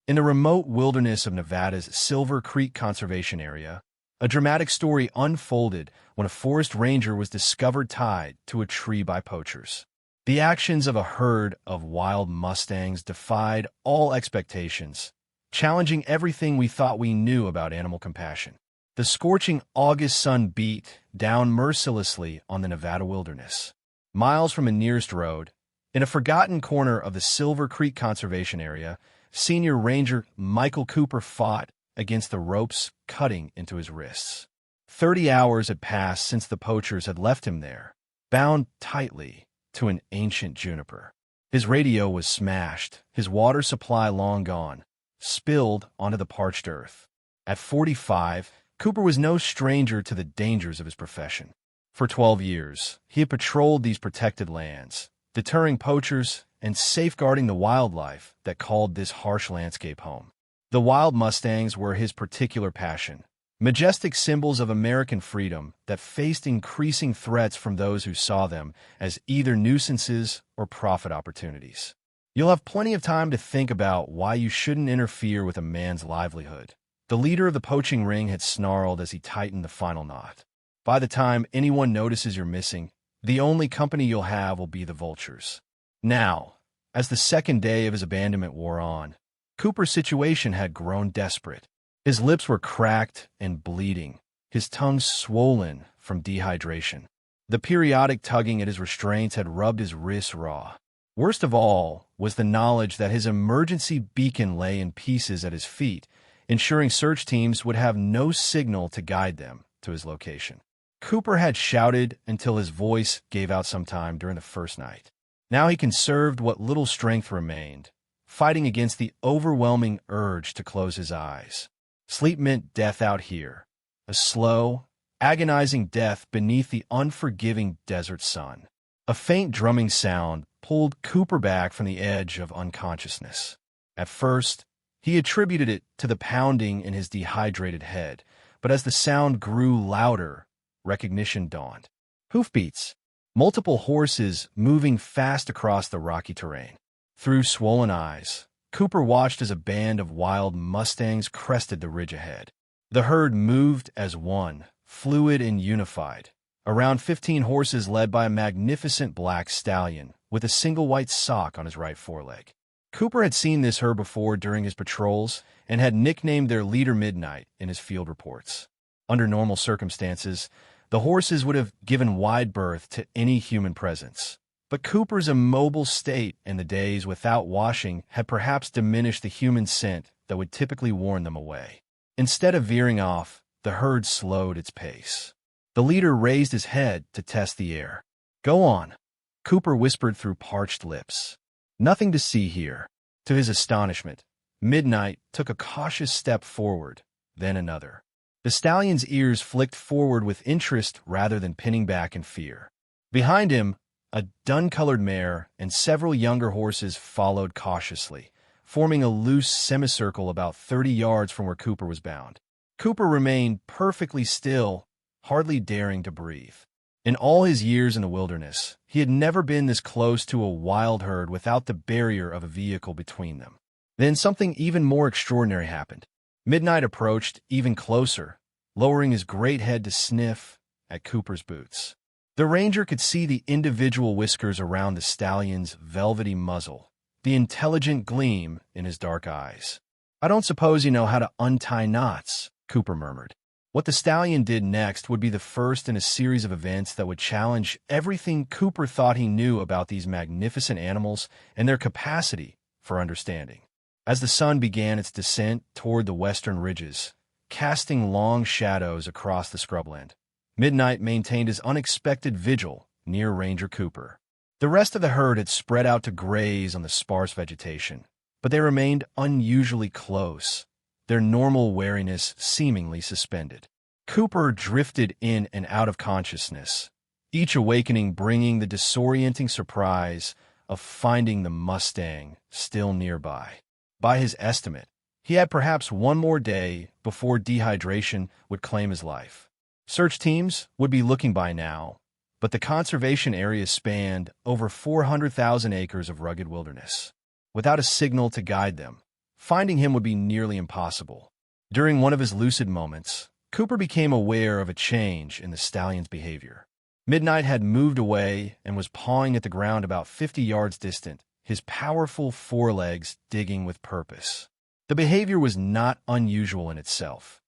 In the remote wilderness of Nevada's Silver Creek Conservation Area, a dramatic story unfolded when a forest ranger was discovered tied to a tree by poachers. The actions of a herd of wild Mustangs defied all expectations, challenging everything we thought we knew about animal compassion. The scorching August sun beat down mercilessly on the Nevada wilderness. Miles from the nearest road, in a forgotten corner of the Silver Creek Conservation Area, Senior Ranger Michael Cooper fought against the ropes cutting into his wrists. 30 hours had passed since the poachers had left him there, bound tightly to an ancient juniper. His radio was smashed, his water supply long gone, spilled onto the parched earth. At 45, Cooper was no stranger to the dangers of his profession. For 12 years, he had patrolled these protected lands, deterring poachers and safeguarding the wildlife that called this harsh landscape home. The wild Mustangs were his particular passion, majestic symbols of American freedom that faced increasing threats from those who saw them as either nuisances or profit opportunities. You'll have plenty of time to think about why you shouldn't interfere with a man's livelihood. The leader of the poaching ring had snarled as he tightened the final knot. By the time anyone notices you're missing, the only company you'll have will be the vultures. Now, as the second day of his abandonment wore on, Cooper's situation had grown desperate. His lips were cracked and bleeding, his tongue swollen from dehydration. The periodic tugging at his restraints had rubbed his wrists raw. Worst of all was the knowledge that his emergency beacon lay in pieces at his feet, ensuring search teams would have no signal to guide them to his location. Cooper had shouted until his voice gave out sometime during the first night. Now he conserved what little strength remained, fighting against the overwhelming urge to close his eyes. Sleep meant death out here, a slow, agonizing death beneath the unforgiving desert sun. A faint drumming sound pulled Cooper back from the edge of unconsciousness. At first, he attributed it to the pounding in his dehydrated head, but as the sound grew louder, recognition dawned. Hoofbeats, multiple horses moving fast across the rocky terrain. Through swollen eyes, Cooper watched as a band of wild Mustangs crested the ridge ahead. The herd moved as one, fluid and unified. Around 15 horses led by a magnificent black stallion with a single white sock on his right foreleg. Cooper had seen this herd before during his patrols and had nicknamed their leader Midnight in his field reports. Under normal circumstances, the horses would have given wide berth to any human presence. But Cooper's immobile state and the days without washing had perhaps diminished the human scent that would typically warn them away. Instead of veering off, the herd slowed its pace. The leader raised his head to test the air. "Go on," Cooper whispered through parched lips. "Nothing to see here." To his astonishment, Midnight took a cautious step forward, then another. The stallion's ears flicked forward with interest rather than pinning back in fear. Behind him, a dun-colored mare and several younger horses followed cautiously, forming a loose semicircle about 30 yards from where Cooper was bound. Cooper remained perfectly still, hardly daring to breathe. In all his years in the wilderness, he had never been this close to a wild herd without the barrier of a vehicle between them. Then something even more extraordinary happened. Midnight approached even closer, lowering his great head to sniff at Cooper's boots. The ranger could see the individual whiskers around the stallion's velvety muzzle, the intelligent gleam in his dark eyes. "I don't suppose you know how to untie knots," Cooper murmured. What the stallion did next would be the first in a series of events that would challenge everything Cooper thought he knew about these magnificent animals and their capacity for understanding. As the sun began its descent toward the western ridges, casting long shadows across the scrubland, Midnight maintained his unexpected vigil near Ranger Cooper. The rest of the herd had spread out to graze on the sparse vegetation, but they remained unusually close, their normal wariness seemingly suspended. Cooper drifted in and out of consciousness, each awakening bringing the disorienting surprise of finding the Mustang still nearby. By his estimate, he had perhaps one more day before dehydration would claim his life. Search teams would be looking by now, but the conservation area spanned over 400,000 acres of rugged wilderness. Without a signal to guide them, finding him would be nearly impossible. During one of his lucid moments, Cooper became aware of a change in the stallion's behavior. Midnight had moved away and was pawing at the ground about 50 yards distant, his powerful forelegs digging with purpose. The behavior was not unusual in itself.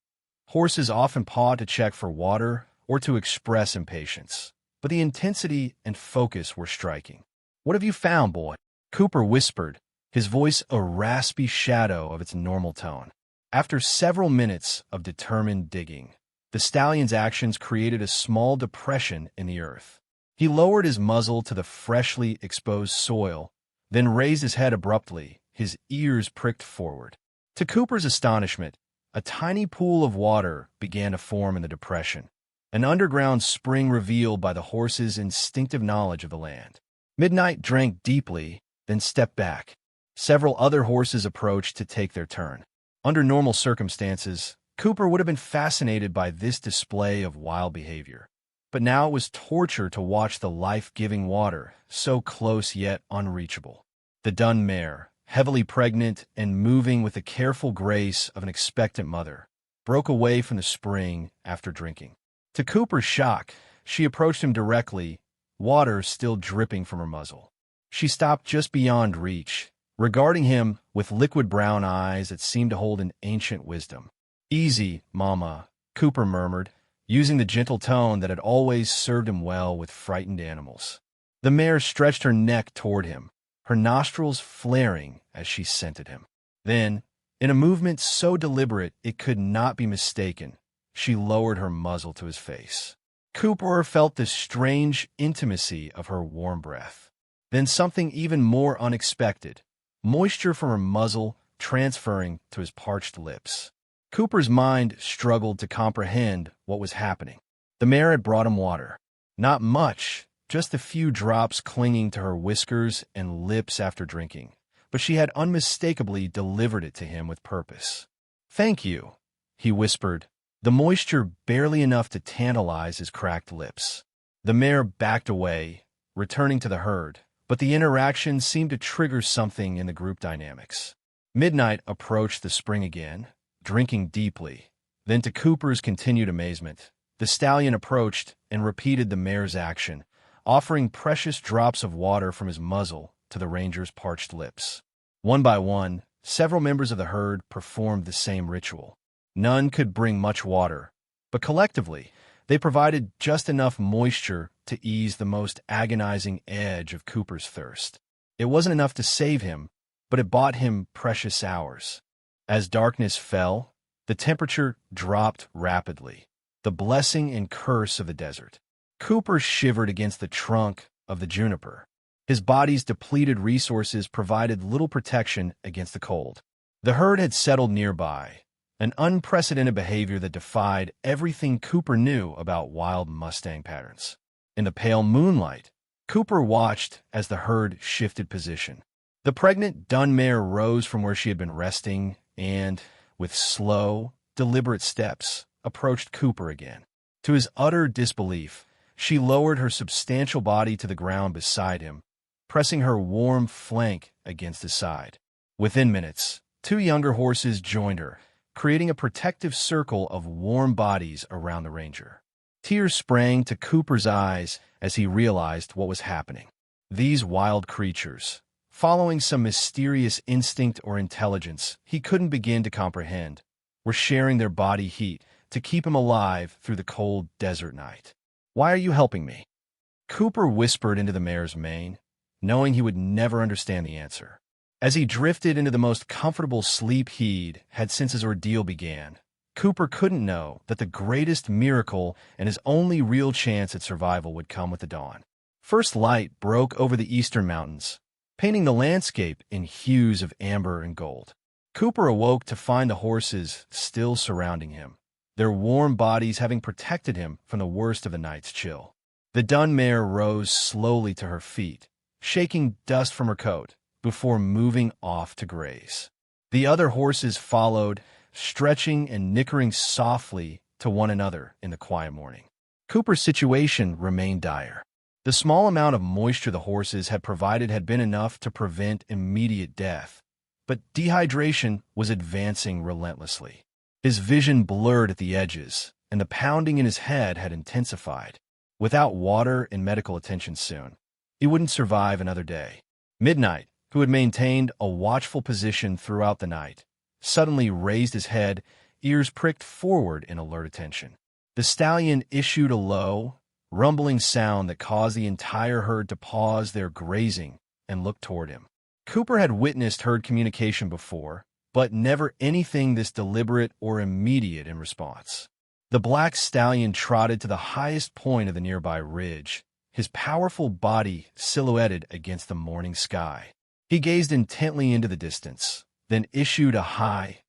Horses often pawed to check for water or to express impatience, but the intensity and focus were striking. "What have you found, boy?" Cooper whispered, his voice a raspy shadow of its normal tone. After several minutes of determined digging, the stallion's actions created a small depression in the earth. He lowered his muzzle to the freshly exposed soil, then raised his head abruptly, his ears pricked forward. To Cooper's astonishment, a tiny pool of water began to form in the depression, an underground spring revealed by the horse's instinctive knowledge of the land. Midnight drank deeply, then stepped back. Several other horses approached to take their turn. Under normal circumstances, Cooper would have been fascinated by this display of wild behavior. But now it was torture to watch the life-giving water, so close yet unreachable. The dun mare, heavily pregnant and moving with the careful grace of an expectant mother, broke away from the spring after drinking. To Cooper's shock, she approached him directly, water still dripping from her muzzle. She stopped just beyond reach, regarding him with liquid brown eyes that seemed to hold an ancient wisdom. "Easy, Mama," Cooper murmured, using the gentle tone that had always served him well with frightened animals. The mare stretched her neck toward him, her nostrils flaring as she scented him. Then, in a movement so deliberate it could not be mistaken, she lowered her muzzle to his face. Cooper felt the strange intimacy of her warm breath. Then something even more unexpected, moisture from her muzzle transferring to his parched lips. Cooper's mind struggled to comprehend what was happening. The mare had brought him water. Not much, just a few drops clinging to her whiskers and lips after drinking, but she had unmistakably delivered it to him with purpose. "Thank you," he whispered, the moisture barely enough to tantalize his cracked lips. The mare backed away, returning to the herd, but the interaction seemed to trigger something in the group dynamics. Midnight approached the spring again, drinking deeply. Then, to Cooper's continued amazement, the stallion approached and repeated the mare's action, offering precious drops of water from his muzzle to the ranger's parched lips. One by one, several members of the herd performed the same ritual. None could bring much water, but collectively, they provided just enough moisture to ease the most agonizing edge of Cooper's thirst. It wasn't enough to save him, but it bought him precious hours. As darkness fell, the temperature dropped rapidly, the blessing and curse of the desert. Cooper shivered against the trunk of the juniper. His body's depleted resources provided little protection against the cold. The herd had settled nearby, an unprecedented behavior that defied everything Cooper knew about wild Mustang patterns. In the pale moonlight, Cooper watched as the herd shifted position. The pregnant dun mare rose from where she had been resting and, with slow, deliberate steps, approached Cooper again. To his utter disbelief, she lowered her substantial body to the ground beside him, pressing her warm flank against his side. Within minutes, two younger horses joined her, creating a protective circle of warm bodies around the ranger. Tears sprang to Cooper's eyes as he realized what was happening. These wild creatures, following some mysterious instinct or intelligence he couldn't begin to comprehend, were sharing their body heat to keep him alive through the cold desert night. "Why are you helping me?" Cooper whispered into the mare's mane, knowing he would never understand the answer. As he drifted into the most comfortable sleep he'd had since his ordeal began, Cooper couldn't know that the greatest miracle and his only real chance at survival would come with the dawn. First light broke over the eastern mountains, painting the landscape in hues of amber and gold. Cooper awoke to find the horses still surrounding him, their warm bodies having protected him from the worst of the night's chill. The dun mare rose slowly to her feet, shaking dust from her coat, before moving off to graze. The other horses followed, stretching and nickering softly to one another in the quiet morning. Cooper's situation remained dire. The small amount of moisture the horses had provided had been enough to prevent immediate death, but dehydration was advancing relentlessly. His vision blurred at the edges, and the pounding in his head had intensified. Without water and medical attention soon, he wouldn't survive another day. Midnight, who had maintained a watchful position throughout the night, suddenly raised his head, ears pricked forward in alert attention. The stallion issued a low, rumbling sound that caused the entire herd to pause their grazing and look toward him. Cooper had witnessed herd communication before, but never anything this deliberate or immediate in response. The black stallion trotted to the highest point of the nearby ridge, his powerful body silhouetted against the morning sky. He gazed intently into the distance, then issued a high,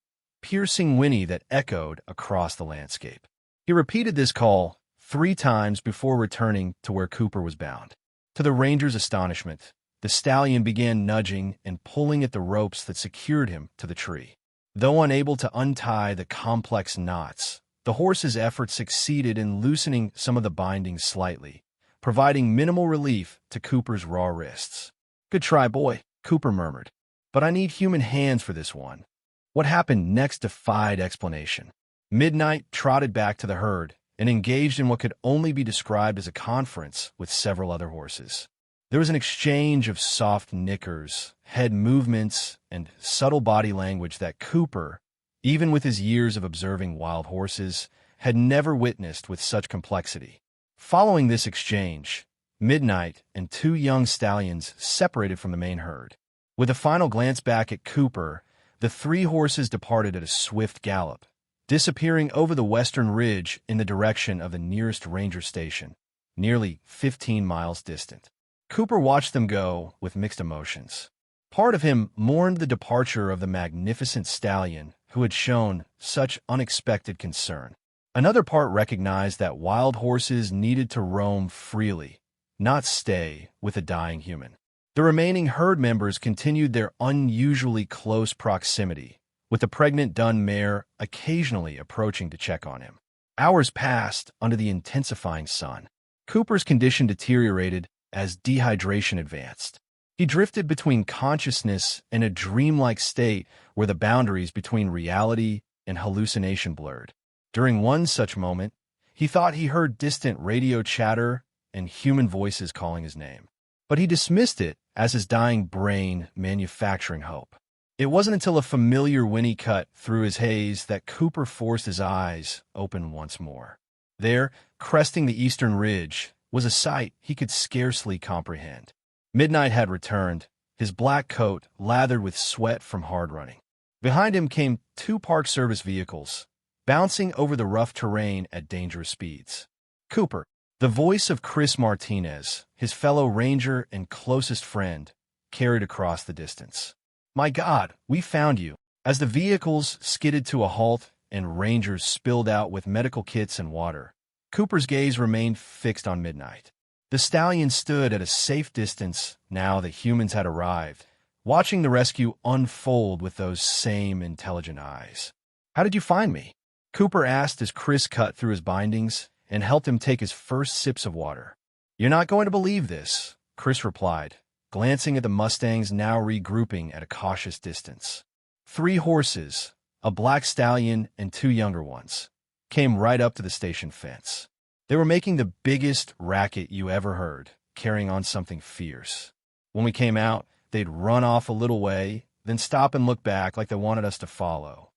piercing whinny that echoed across the landscape. He repeated this call 3 times before returning to where Cooper was bound. To the ranger's astonishment, the stallion began nudging and pulling at the ropes that secured him to the tree. Though unable to untie the complex knots, the horse's efforts succeeded in loosening some of the bindings slightly, providing minimal relief to Cooper's raw wrists. "Good try, boy," Cooper murmured. "But I need human hands for this one." What happened next defied explanation. Midnight trotted back to the herd and engaged in what could only be described as a conference with several other horses. There was an exchange of soft nickers, head movements, and subtle body language that Cooper, even with his years of observing wild horses, had never witnessed with such complexity. Following this exchange, Midnight and 2 young stallions separated from the main herd. With a final glance back at Cooper, the 3 horses departed at a swift gallop, disappearing over the western ridge in the direction of the nearest ranger station, nearly 15 miles distant. Cooper watched them go with mixed emotions. Part of him mourned the departure of the magnificent stallion who had shown such unexpected concern. Another part recognized that wild horses needed to roam freely, not stay with a dying human. The remaining herd members continued their unusually close proximity, with the pregnant dun mare occasionally approaching to check on him. Hours passed under the intensifying sun. Cooper's condition deteriorated as dehydration advanced. He drifted between consciousness and a dreamlike state where the boundaries between reality and hallucination blurred. During one such moment, he thought he heard distant radio chatter and human voices calling his name. But he dismissed it as his dying brain manufacturing hope. It wasn't until a familiar whinny cut through his haze that Cooper forced his eyes open once more. There, cresting the eastern ridge, was a sight he could scarcely comprehend. Midnight had returned, his black coat lathered with sweat from hard running. Behind him came 2 Park Service vehicles, bouncing over the rough terrain at dangerous speeds. Cooper, the voice of Chris Martinez, his fellow ranger and closest friend, carried across the distance. "My God, we found you." As the vehicles skidded to a halt and rangers spilled out with medical kits and water, Cooper's gaze remained fixed on Midnight. The stallion stood at a safe distance now that humans had arrived, watching the rescue unfold with those same intelligent eyes. "How did you find me?" Cooper asked as Chris cut through his bindings and helped him take his first sips of water. "You're not going to believe this," Chris replied, glancing at the Mustangs now regrouping at a cautious distance. 3 horses, a black stallion and 2 younger ones, came right up to the station fence. They were making the biggest racket you ever heard, carrying on something fierce. When we came out, they'd run off a little way, then stop and look back like they wanted us to follow.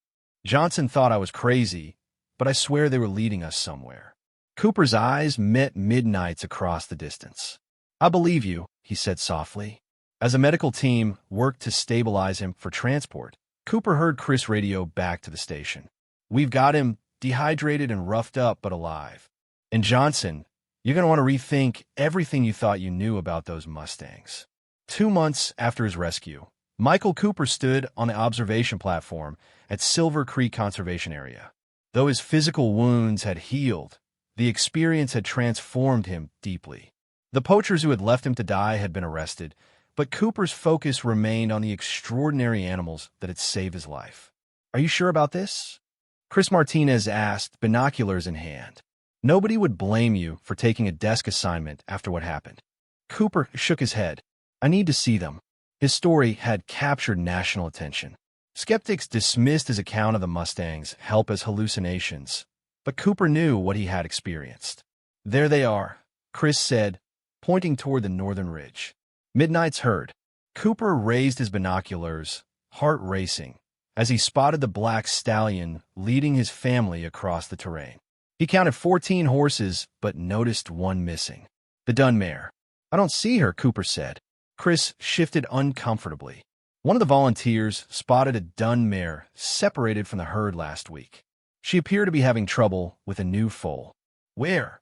Johnson thought I was crazy, but I swear they were leading us somewhere. Cooper's eyes met Midnight's across the distance. "I believe you," he said softly. As a medical team worked to stabilize him for transport, Cooper heard Chris radio back to the station. "We've got him dehydrated and roughed up, but alive. And Johnson, you're going to want to rethink everything you thought you knew about those Mustangs." 2 months after his rescue, Michael Cooper stood on the observation platform at Silver Creek Conservation Area. Though his physical wounds had healed, the experience had transformed him deeply. The poachers who had left him to die had been arrested, but Cooper's focus remained on the extraordinary animals that had saved his life. "Are you sure about this?" Chris Martinez asked, binoculars in hand. "Nobody would blame you for taking a desk assignment after what happened." Cooper shook his head. "I need to see them." His story had captured national attention. Skeptics dismissed his account of the Mustangs' help as hallucinations, but Cooper knew what he had experienced. "There they are," Chris said, pointing toward the northern ridge. "Midnight's herd." Cooper raised his binoculars, heart racing, as he spotted the black stallion leading his family across the terrain. He counted 14 horses, but noticed one missing. The dun mare. "I don't see her," Cooper said. Chris shifted uncomfortably. One of the volunteers spotted a dun mare separated from the herd last week. She appeared to be having trouble with a new foal. "Where?"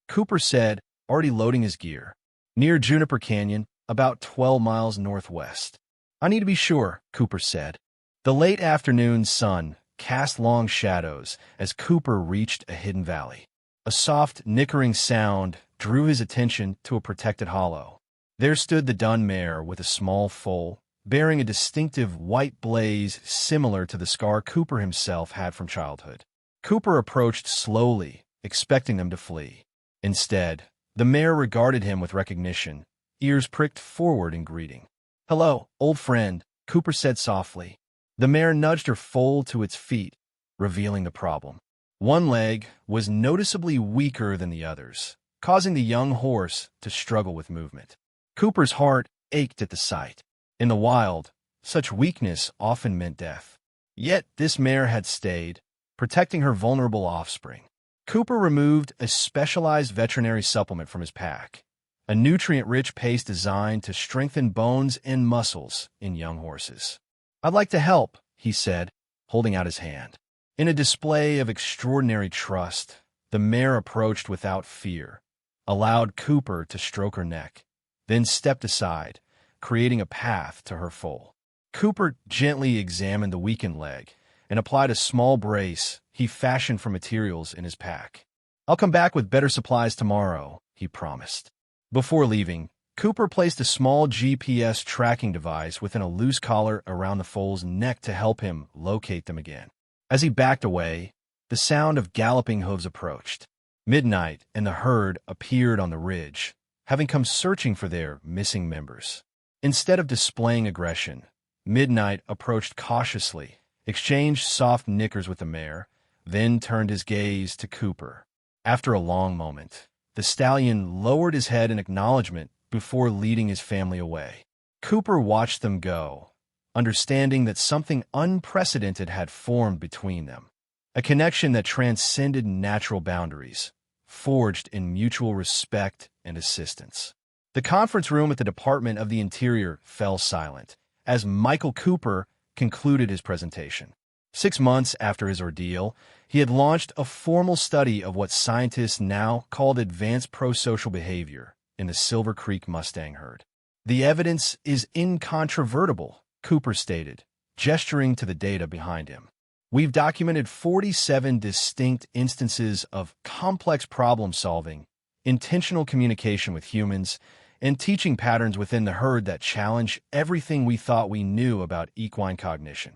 Cooper said, already loading his gear. "Near Juniper Canyon, about 12 miles northwest." "I need to be sure," Cooper said. The late afternoon sun cast long shadows as Cooper reached a hidden valley. A soft, nickering sound drew his attention to a protected hollow. There stood the dun mare with a small foal, bearing a distinctive white blaze similar to the scar Cooper himself had from childhood. Cooper approached slowly, expecting them to flee. Instead, the mare regarded him with recognition, ears pricked forward in greeting. "Hello, old friend," Cooper said softly. The mare nudged her foal to its feet, revealing the problem. One leg was noticeably weaker than the others, causing the young horse to struggle with movement. Cooper's heart ached at the sight. In the wild, such weakness often meant death. Yet this mare had stayed, protecting her vulnerable offspring. Cooper removed a specialized veterinary supplement from his pack, a nutrient-rich paste designed to strengthen bones and muscles in young horses. "I'd like to help," he said, holding out his hand. In a display of extraordinary trust, the mare approached without fear, allowed Cooper to stroke her neck, then stepped aside, creating a path to her foal. Cooper gently examined the weakened leg and applied a small brace he fashioned from materials in his pack. "I'll come back with better supplies tomorrow," he promised. Before leaving, Cooper placed a small GPS tracking device within a loose collar around the foal's neck to help him locate them again. As he backed away, the sound of galloping hooves approached. Midnight and the herd appeared on the ridge, having come searching for their missing members. Instead of displaying aggression, Midnight approached cautiously, exchanged soft nickers with the mare, then turned his gaze to Cooper. After a long moment, the stallion lowered his head in acknowledgement before leading his family away. Cooper watched them go, understanding that something unprecedented had formed between them, a connection that transcended natural boundaries, forged in mutual respect and assistance. The conference room at the Department of the Interior fell silent as Michael Cooper concluded his presentation. 6 months after his ordeal, he had launched a formal study of what scientists now called advanced prosocial behavior in the Silver Creek Mustang herd. "The evidence is incontrovertible," Cooper stated, gesturing to the data behind him. "We've documented 47 distinct instances of complex problem-solving, intentional communication with humans, and teaching patterns within the herd that challenge everything we thought we knew about equine cognition."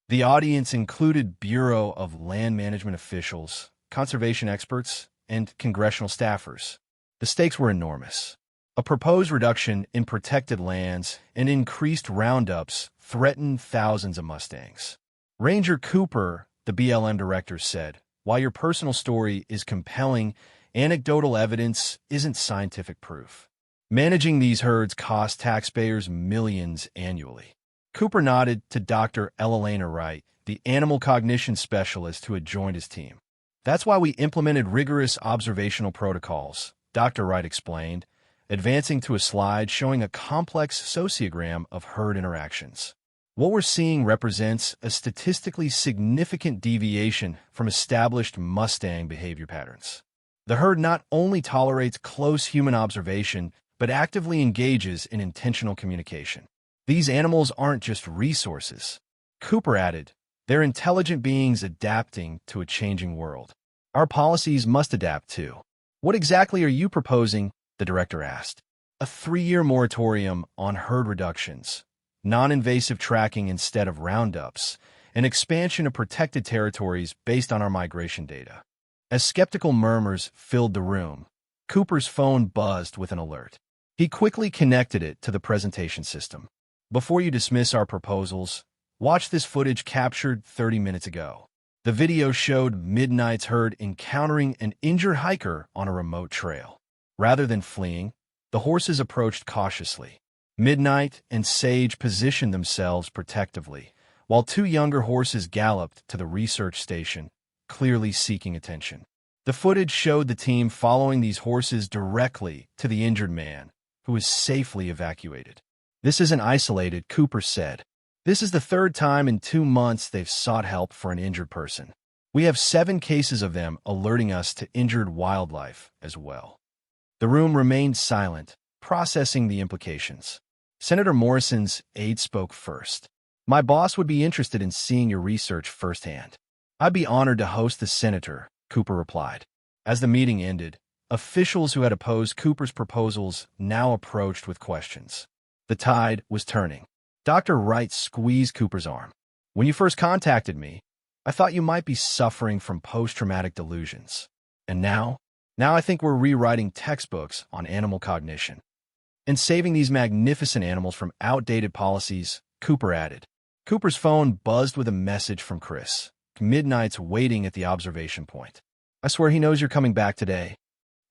The audience included Bureau of Land Management officials, conservation experts, and congressional staffers. The stakes were enormous. A proposed reduction in protected lands and increased roundups threatened thousands of Mustangs. Ranger Cooper, the BLM director, said, "While your personal story is compelling, anecdotal evidence isn't scientific proof. Managing these herds costs taxpayers millions annually." Cooper nodded to Dr. Elena Wright, the animal cognition specialist who had joined his team. "That's why we implemented rigorous observational protocols," Dr. Wright explained, advancing to a slide showing a complex sociogram of herd interactions. "What we're seeing represents a statistically significant deviation from established Mustang behavior patterns. The herd not only tolerates close human observation, but actively engages in intentional communication. These animals aren't just resources." Cooper added, "They're intelligent beings adapting to a changing world. Our policies must adapt too." "What exactly are you proposing?" the director asked. "A 3-year moratorium on herd reductions, non-invasive tracking instead of roundups, and expansion of protected territories based on our migration data." As skeptical murmurs filled the room, Cooper's phone buzzed with an alert. He quickly connected it to the presentation system. Before you dismiss our proposals, watch this footage captured 30 minutes ago. The video showed Midnight's herd encountering an injured hiker on a remote trail. Rather than fleeing, the horses approached cautiously. Midnight and Sage positioned themselves protectively, while two younger horses galloped to the research station, clearly seeking attention. The footage showed the team following these horses directly to the injured man, who was safely evacuated. "This isn't isolated," Cooper said. "This is the third time in 2 months they've sought help for an injured person. We have 7 cases of them alerting us to injured wildlife as well." The room remained silent, processing the implications. Senator Morrison's aide spoke first. "My boss would be interested in seeing your research firsthand." "I'd be honored to host the senator," Cooper replied. As the meeting ended, officials who had opposed Cooper's proposals now approached with questions. The tide was turning. Dr. Wright squeezed Cooper's arm. "When you first contacted me, I thought you might be suffering from post-traumatic delusions. And now I think we're rewriting textbooks on animal cognition and saving these magnificent animals from outdated policies," Cooper added. Cooper's phone buzzed with a message from Chris. Midnight's waiting at the observation point. "I swear he knows you're coming back today."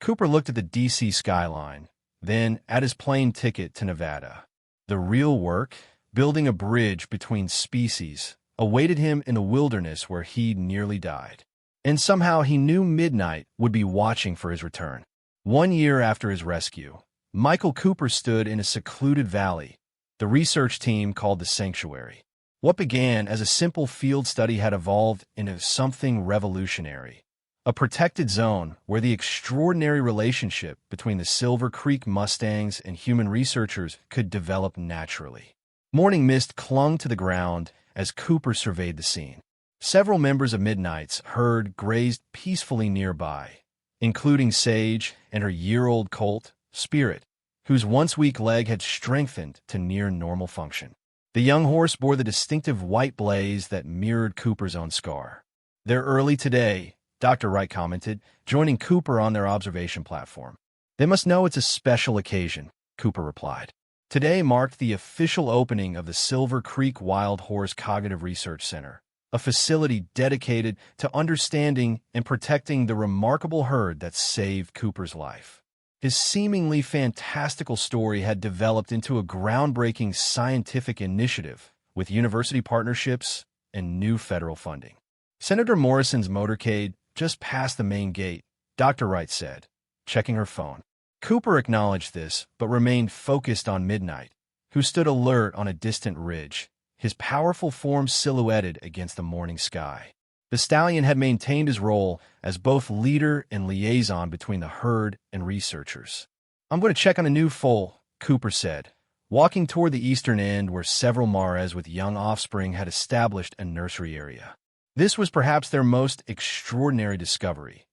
Cooper looked at the DC skyline, then at his plane ticket to Nevada. The real work, building a bridge between species, awaited him in a wilderness where he'd nearly died. And somehow he knew Midnight would be watching for his return. 1 year after his rescue, Michael Cooper stood in a secluded valley the research team called the Sanctuary. What began as a simple field study had evolved into something revolutionary. A protected zone where the extraordinary relationship between the Silver Creek Mustangs and human researchers could develop naturally. Morning mist clung to the ground as Cooper surveyed the scene. Several members of Midnight's herd grazed peacefully nearby, including Sage and her year-old colt, Spirit, whose once weak leg had strengthened to near-normal function. The young horse bore the distinctive white blaze that mirrored Cooper's own scar. "They're early today," Dr. Wright commented, joining Cooper on their observation platform. "They must know it's a special occasion," Cooper replied. Today marked the official opening of the Silver Creek Wild Horse Cognitive Research Center, a facility dedicated to understanding and protecting the remarkable herd that saved Cooper's life. His seemingly fantastical story had developed into a groundbreaking scientific initiative with university partnerships and new federal funding. Senator Morrison's motorcade just passed the main gate, Dr. Wright said, checking her phone. Cooper acknowledged this, but remained focused on Midnight, who stood alert on a distant ridge, his powerful form silhouetted against the morning sky. The stallion had maintained his role as both leader and liaison between the herd and researchers. "I'm going to check on a new foal," Cooper said, walking toward the eastern end where several Mares with young offspring had established a nursery area. This was perhaps their most extraordinary discovery.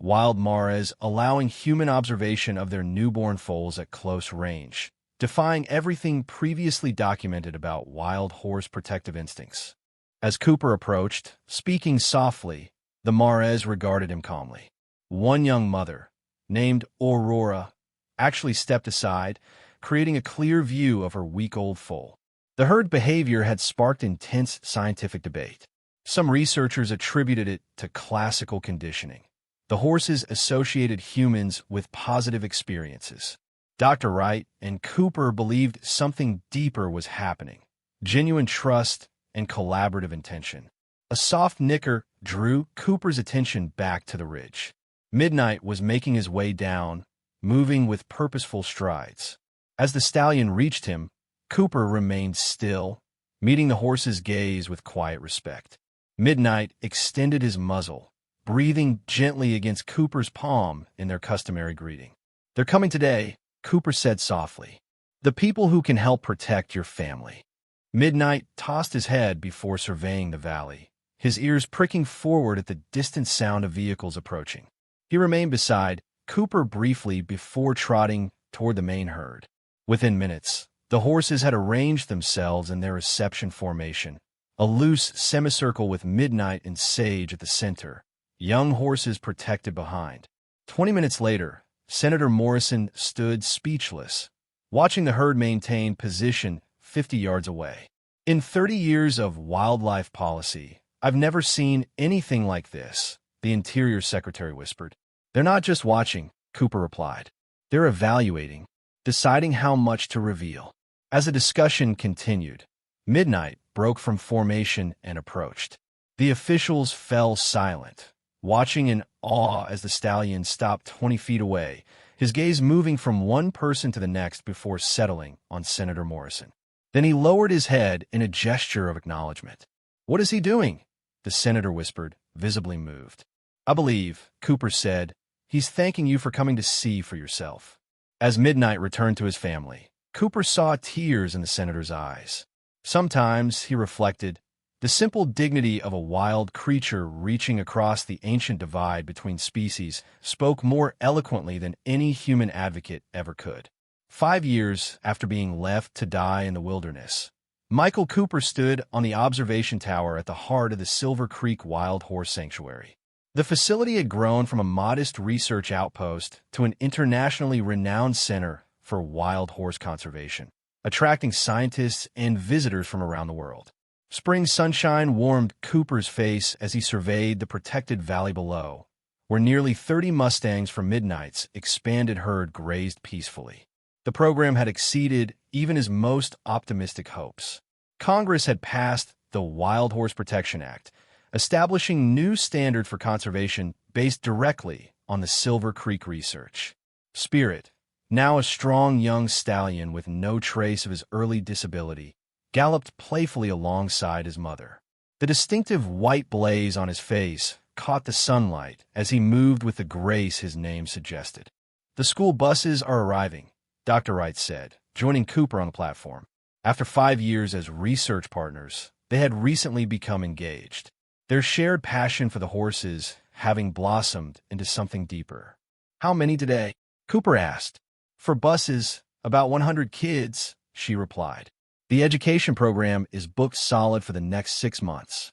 Wild Mares allowing human observation of their newborn foals at close range, defying everything previously documented about wild horse protective instincts. As Cooper approached, speaking softly, the Mares regarded him calmly. One young mother, named Aurora, actually stepped aside, creating a clear view of her week-old foal. The herd behavior had sparked intense scientific debate. Some researchers attributed it to classical conditioning. The horses associated humans with positive experiences. Dr. Wright and Cooper believed something deeper was happening, genuine trust and collaborative intention. A soft nicker drew Cooper's attention back to the ridge. Midnight was making his way down, moving with purposeful strides. As the stallion reached him, Cooper remained still, meeting the horse's gaze with quiet respect. Midnight extended his muzzle, breathing gently against Cooper's palm in their customary greeting. "They're coming today," Cooper said softly. "The people who can help protect your family." Midnight tossed his head before surveying the valley, his ears pricking forward at the distant sound of vehicles approaching. He remained beside Cooper briefly before trotting toward the main herd. Within minutes, the horses had arranged themselves in their reception formation, a loose semicircle with Midnight and Sage at the center, young horses protected behind. 20 minutes later, Senator Morrison stood speechless, watching the herd maintain position 50 yards away. In 30 years of wildlife policy, I've never seen anything like this, the Interior Secretary whispered. They're not just watching, Cooper replied. They're evaluating, deciding how much to reveal. As the discussion continued, midnight broke from formation and approached. The officials fell silent, watching in awe as the stallion stopped 20 feet away, his gaze moving from one person to the next before settling on Senator Morrison. Then he lowered his head in a gesture of acknowledgement. What is he doing? The senator whispered, visibly moved. I believe, Cooper said, he's thanking you for coming to see for yourself. As midnight returned to his family, Cooper saw tears in the senator's eyes. Sometimes, he reflected, the simple dignity of a wild creature reaching across the ancient divide between species spoke more eloquently than any human advocate ever could. 5 years after being left to die in the wilderness, Michael Cooper stood on the observation tower at the heart of the Silver Creek Wild Horse Sanctuary. The facility had grown from a modest research outpost to an internationally renowned center for wild horse conservation, attracting scientists and visitors from around the world. Spring sunshine warmed Cooper's face as he surveyed the protected valley below, where nearly 30 Mustangs from Midnight's expanded herd grazed peacefully. The program had exceeded even his most optimistic hopes. Congress had passed the Wild Horse Protection Act, establishing new standards for conservation based directly on the Silver Creek research. Spirit, now a strong young stallion with no trace of his early disability, galloped playfully alongside his mother. The distinctive white blaze on his face caught the sunlight as he moved with the grace his name suggested. The school buses are arriving, Dr. Wright said, joining Cooper on the platform. After 5 years as research partners, they had recently become engaged, their shared passion for the horses having blossomed into something deeper. How many today? Cooper asked. For buses, about 100 kids, she replied. The education program is booked solid for the next 6 months.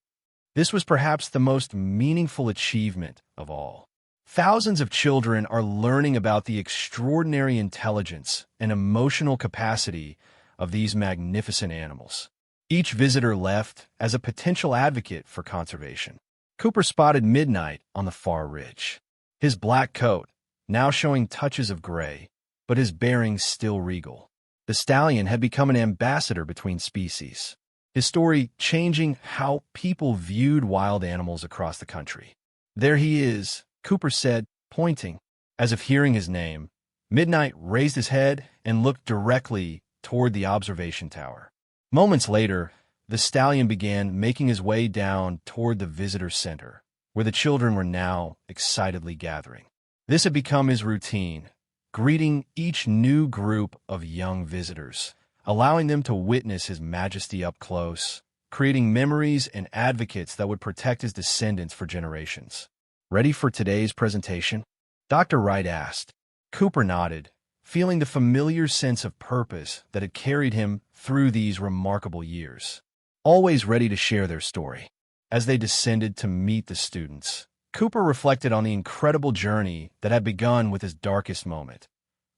This was perhaps the most meaningful achievement of all. Thousands of children are learning about the extraordinary intelligence and emotional capacity of these magnificent animals. Each visitor left as a potential advocate for conservation. Cooper spotted Midnight on the far ridge. His black coat, now showing touches of gray, but his bearings still regal. The stallion had become an ambassador between species, his story changing how people viewed wild animals across the country. There he is, Cooper said, pointing. As if hearing his name, Midnight raised his head and looked directly toward the observation tower. Moments later, the stallion began making his way down toward the visitor center, where the children were now excitedly gathering. This had become his routine, greeting each new group of young visitors, allowing them to witness his majesty up close, creating memories and advocates that would protect his descendants for generations. Ready for today's presentation? Dr. Wright asked. Cooper nodded, feeling the familiar sense of purpose that had carried him through these remarkable years. Always ready to share their story. As they descended to meet the students, Cooper reflected on the incredible journey that had begun with his darkest moment,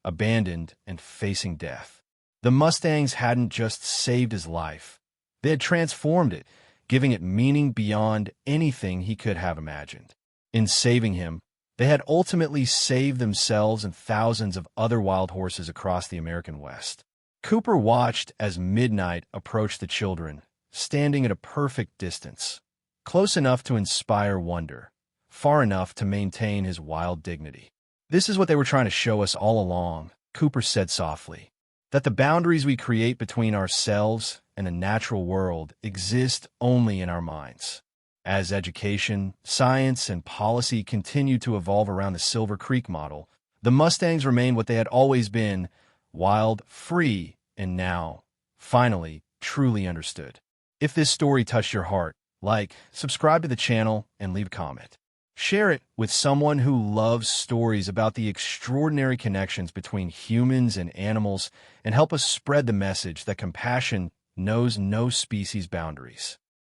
abandoned and facing death. The Mustangs hadn't just saved his life. They had transformed it, giving it meaning beyond anything he could have imagined. In saving him, they had ultimately saved themselves and thousands of other wild horses across the American West. Cooper watched as Midnight approached the children, standing at a perfect distance, close enough to inspire wonder, far enough to maintain his wild dignity. This is what they were trying to show us all along, Cooper said softly, that the boundaries we create between ourselves and the natural world exist only in our minds. As education, science, and policy continue to evolve around the Silver Creek model, the Mustangs remain what they had always been, wild, free, and now, finally, truly understood. If this story touched your heart, like, subscribe to the channel, and leave a comment. Share it with someone who loves stories about the extraordinary connections between humans and animals, and help us spread the message that compassion knows no species boundaries.